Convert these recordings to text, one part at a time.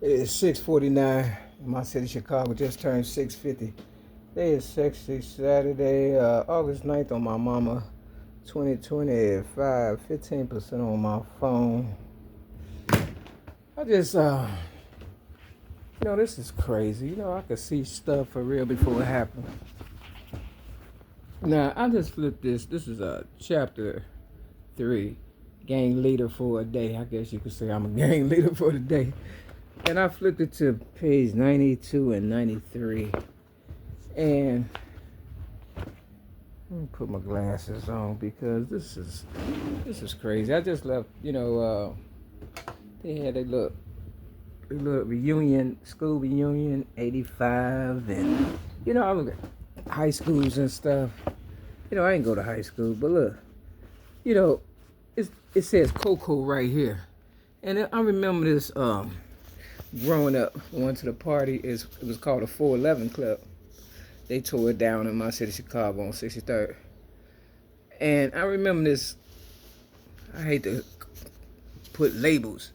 It is 6:49 in my city, Chicago. Just turned 6:50. Today is sexy Saturday, August 9th on my mama. 2020 at 15% on my phone. I just, this is crazy. I could see stuff for real before it happened. Now, I just flipped this. This is chapter 3, gang leader for a day. I guess you could say I'm a gang leader for the day. And I flipped it to page 92 and 93. And let me put my glasses on because this is crazy. I just left, they had a little reunion, school reunion, 85, and I look at high schools and stuff. I didn't go to high school, but look, it says Coco right here. And I remember this growing up, going to the party. It was called a 411 Club. They tore it down in my city, Chicago, on 63rd. And I remember this. I hate to put labels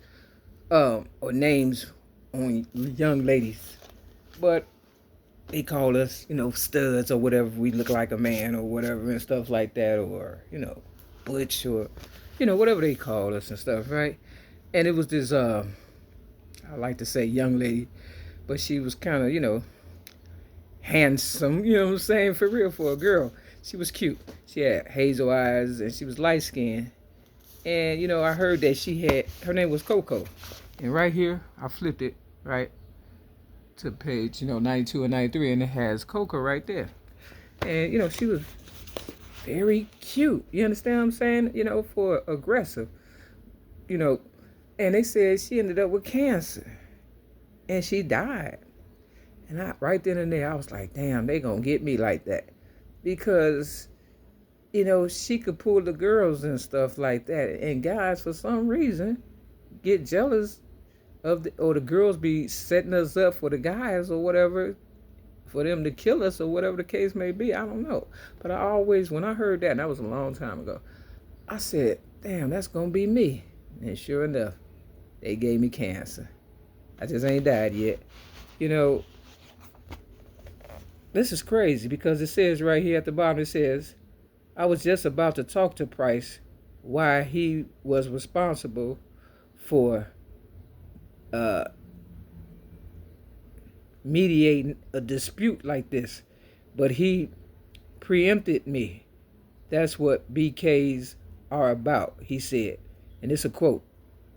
or names on young ladies, but they call us, studs or whatever. We look like a man or whatever and stuff like that, or butch or whatever they call us and stuff, right? And it was this I like to say young lady, but she was kind of handsome, what I'm saying, for real, for a girl. She was cute. She had hazel eyes and she was light skinned. And I heard that her name was Coco. And right here, I flipped it right to page 92 and 93, and it has Coco right there. And she was very cute. You understand what I'm saying? For aggressive. And they said she ended up with cancer. And she died. And right then and there, I was like, damn, they gonna get me like that. Because, she could pull the girls and stuff like that. And guys, for some reason, get jealous of or the girls be setting us up for the guys or whatever, for them to kill us or whatever the case may be. I don't know. But when I heard that, and that was a long time ago, I said, damn, that's gonna be me. And sure enough, they gave me cancer. I just ain't died yet. This is crazy because it says right here at the bottom, it says, I was just about to talk to Price why he was responsible for mediating a dispute like this, but he preempted me. That's what BKs are about, he said. And it's a quote.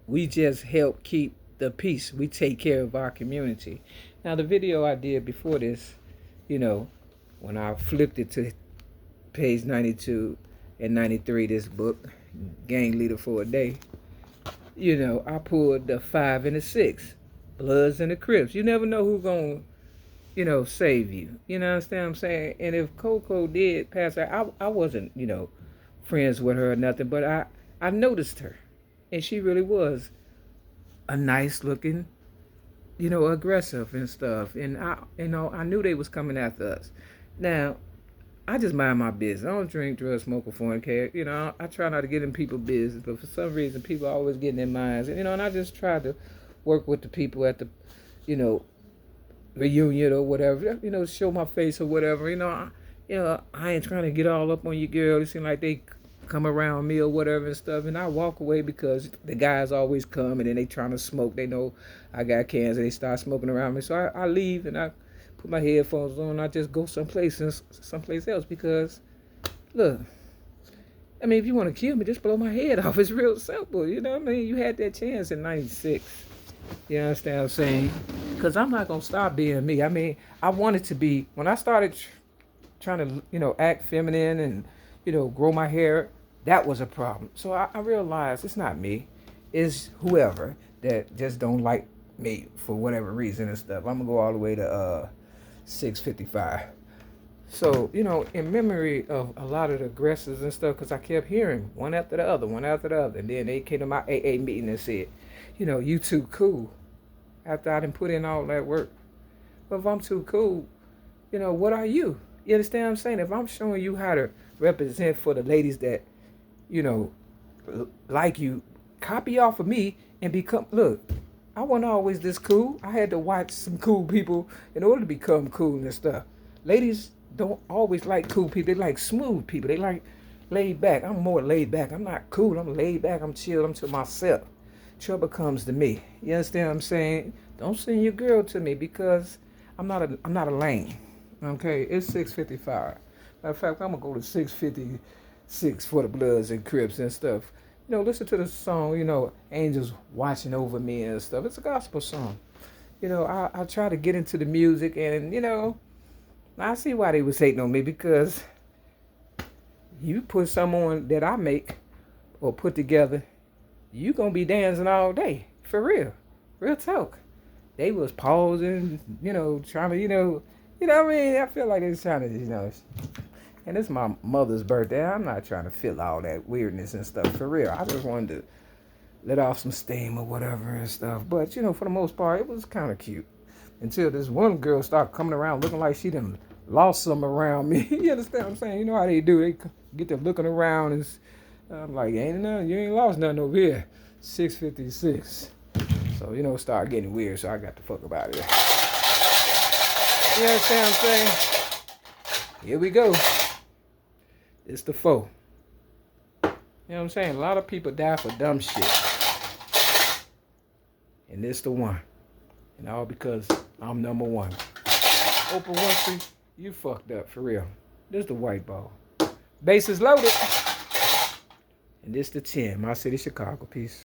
We just help keep the peace. We take care of our community. Now, the video I did before this, when I flipped it to page 92 and 93, this book, Gang Leader for a Day, I pulled the 5 and the 6, Bloods and the Crips. You never know who's going to, save you. You know what I'm saying? And if Coco did pass her, I wasn't, friends with her or nothing, but I noticed her. And she really was a nice looking, aggressive and stuff. And I knew they was coming after us. Now, I just mind my business. I don't drink, drugs, smoke, or fornicate. I try not to get in people's business, but for some reason, people are always getting in minds. And I just try to work with the people at the, reunion or whatever. Show my face or whatever. I ain't trying to get all up on you, girl. It seems like they come around me or whatever and stuff, and I walk away because the guys always come and then they trying to smoke. They know I got cancer. They start smoking around me, so I leave and I put my headphones on. And I just go someplace else because, look, I mean, if you want to kill me, just blow my head off. It's real simple. You know what I mean? You had that chance in '96. You understand what I'm saying? Because I'm not gonna stop being me. I mean, I wanted to be when I started trying to act feminine and grow my hair. That was a problem. So I realized it's not me. It's whoever that just don't like me for whatever reason and stuff. I'm going to go all the way to 655. So, in memory of a lot of the aggressors and stuff, because I kept hearing one after the other. And then they came to my AA meeting and said, you too cool. After I didn't put in all that work. But if I'm too cool, what are you? You understand what I'm saying? If I'm showing you how to represent for the ladies that, like you, copy off of me and become, look, I wasn't always this cool. I had to watch some cool people in order to become cool and stuff. Ladies don't always like cool people. They like smooth people. They like laid back. I'm more laid back. I'm not cool. I'm laid back. I'm chill. I'm to myself. Trouble comes to me. You understand what I'm saying? Don't send your girl to me because I'm not a lame. Okay, it's 6:55. Matter of fact, I'm gonna go to 6:56 for the Bloods and Crips and stuff. Listen to the song, Angels Watching Over Me and stuff. It's a gospel song. I try to get into the music and, I see why they was hating on me because you put something on that I make or put together, you gonna be dancing all day. For real. Real talk. They was pausing, trying to, what I mean? I feel like they was trying to, and it's my mother's birthday. I'm not trying to feel all that weirdness and stuff. For real. I just wanted to let off some steam or whatever and stuff. But, for the most part, it was kind of cute. Until this one girl started coming around looking like she done lost something around me. You understand what I'm saying? You know how they do. They get to looking around and I'm like, ain't nothing. You ain't lost nothing over here. 6:56. So, start getting weird. So I got the fuck about it. You understand what I'm saying? Here we go. It's the foe. You know what I'm saying? A lot of people die for dumb shit. And this the one. And all because I'm number one. Oprah Winfrey, you fucked up for real. This the white ball. Base is loaded. And this the 10. My city, Chicago. Peace.